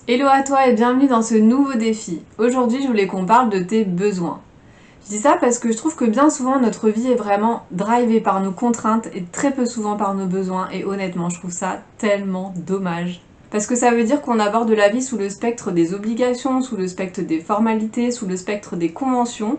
Hello à toi et bienvenue dans ce nouveau défi. Aujourd'hui, je voulais qu'on parle de tes besoins. Je dis ça parce que je trouve que bien souvent notre vie est vraiment drivée par nos contraintes et très peu souvent par nos besoins et honnêtement, je trouve ça tellement dommage. Parce que ça veut dire qu'on aborde la vie sous le spectre des obligations, sous le spectre des formalités, sous le spectre des conventions,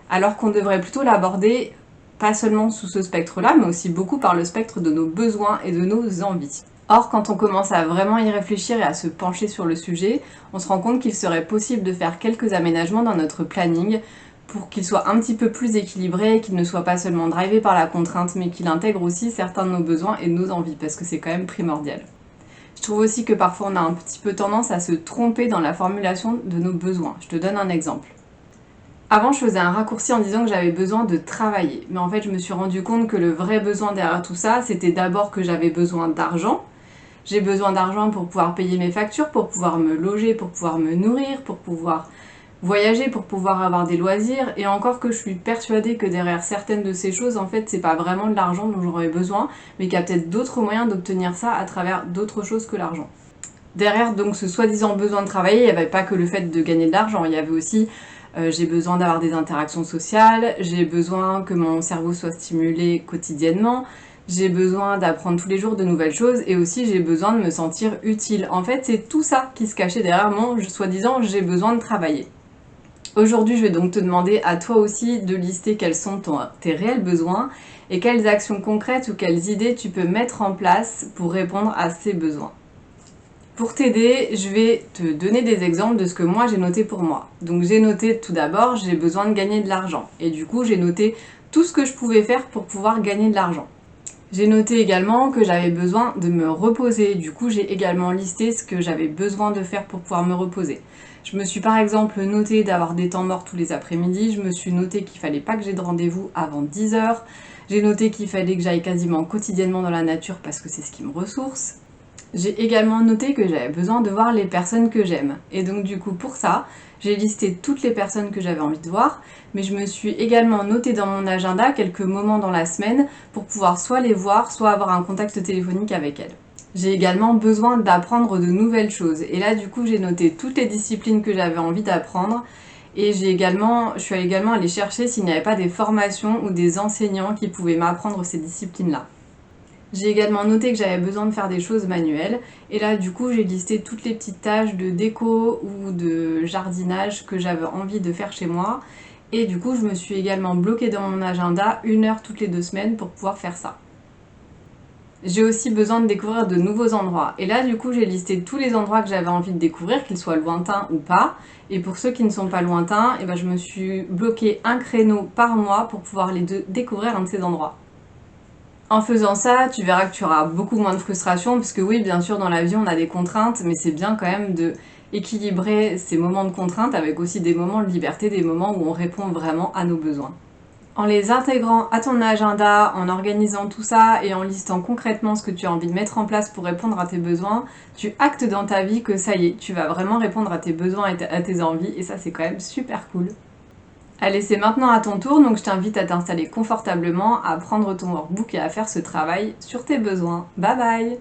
alors qu'on devrait plutôt l'aborder pas seulement sous ce spectre-là, mais aussi beaucoup par le spectre de nos besoins et de nos envies. Or, quand on commence à vraiment y réfléchir et à se pencher sur le sujet, on se rend compte qu'il serait possible de faire quelques aménagements dans notre planning pour qu'il soit un petit peu plus équilibré, qu'il ne soit pas seulement drivé par la contrainte, mais qu'il intègre aussi certains de nos besoins et de nos envies, parce que c'est quand même primordial. Je trouve aussi que parfois on a un petit peu tendance à se tromper dans la formulation de nos besoins. Je te donne un exemple. Avant, je faisais un raccourci en disant que j'avais besoin de travailler. Mais en fait, je me suis rendu compte que le vrai besoin derrière tout ça, c'était d'abord que j'avais besoin d'argent. J'ai besoin d'argent pour pouvoir payer mes factures, pour pouvoir me loger, pour pouvoir me nourrir, pour pouvoir voyager, pour pouvoir avoir des loisirs. Et encore que je suis persuadée que derrière certaines de ces choses, en fait, c'est pas vraiment de l'argent dont j'aurais besoin, mais qu'il y a peut-être d'autres moyens d'obtenir ça à travers d'autres choses que l'argent. Derrière donc ce soi-disant besoin de travailler, il n'y avait pas que le fait de gagner de l'argent, il y avait aussi j'ai besoin d'avoir des interactions sociales, j'ai besoin que mon cerveau soit stimulé quotidiennement, j'ai besoin d'apprendre tous les jours de nouvelles choses et aussi j'ai besoin de me sentir utile. En fait, c'est tout ça qui se cachait derrière mon soi-disant j'ai besoin de travailler. Aujourd'hui, je vais donc te demander à toi aussi de lister quels sont tes réels besoins et quelles actions concrètes ou quelles idées tu peux mettre en place pour répondre à ces besoins. Pour t'aider, je vais te donner des exemples de ce que moi j'ai noté pour moi. Donc j'ai noté tout d'abord, j'ai besoin de gagner de l'argent. Et du coup, j'ai noté tout ce que je pouvais faire pour pouvoir gagner de l'argent. J'ai noté également que j'avais besoin de me reposer. Du coup, j'ai également listé ce que j'avais besoin de faire pour pouvoir me reposer. Je me suis par exemple noté d'avoir des temps morts tous les après-midi. Je me suis noté qu'il fallait pas que j'ai de rendez-vous avant 10 heures. J'ai noté qu'il fallait que j'aille quasiment quotidiennement dans la nature parce que c'est ce qui me ressource. J'ai également noté que j'avais besoin de voir les personnes que j'aime. Et donc du coup pour ça, j'ai listé toutes les personnes que j'avais envie de voir, mais je me suis également noté dans mon agenda quelques moments dans la semaine pour pouvoir soit les voir, soit avoir un contact téléphonique avec elles. J'ai également besoin d'apprendre de nouvelles choses. Et là du coup j'ai noté toutes les disciplines que j'avais envie d'apprendre. Et je suis également allée chercher s'il n'y avait pas des formations ou des enseignants qui pouvaient m'apprendre ces disciplines-là. J'ai également noté que j'avais besoin de faire des choses manuelles. Et là, du coup, j'ai listé toutes les petites tâches de déco ou de jardinage que j'avais envie de faire chez moi. Et du coup, je me suis également bloquée dans mon agenda 1 heure toutes les 2 semaines pour pouvoir faire ça. J'ai aussi besoin de découvrir de nouveaux endroits. Et là, du coup, j'ai listé tous les endroits que j'avais envie de découvrir, qu'ils soient lointains ou pas. Et pour ceux qui ne sont pas lointains, je me suis bloqué un créneau par mois pour pouvoir découvrir un de ces endroits. En faisant ça, tu verras que tu auras beaucoup moins de frustration, parce que oui, bien sûr, dans la vie, on a des contraintes, mais c'est bien quand même de équilibrer ces moments de contrainte avec aussi des moments de liberté, des moments où on répond vraiment à nos besoins. En les intégrant à ton agenda, en organisant tout ça et en listant concrètement ce que tu as envie de mettre en place pour répondre à tes besoins, tu actes dans ta vie que ça y est, tu vas vraiment répondre à tes besoins et à tes envies, et ça c'est quand même super cool. Allez, c'est maintenant à ton tour, donc je t'invite à t'installer confortablement, à prendre ton workbook et à faire ce travail sur tes besoins. Bye bye!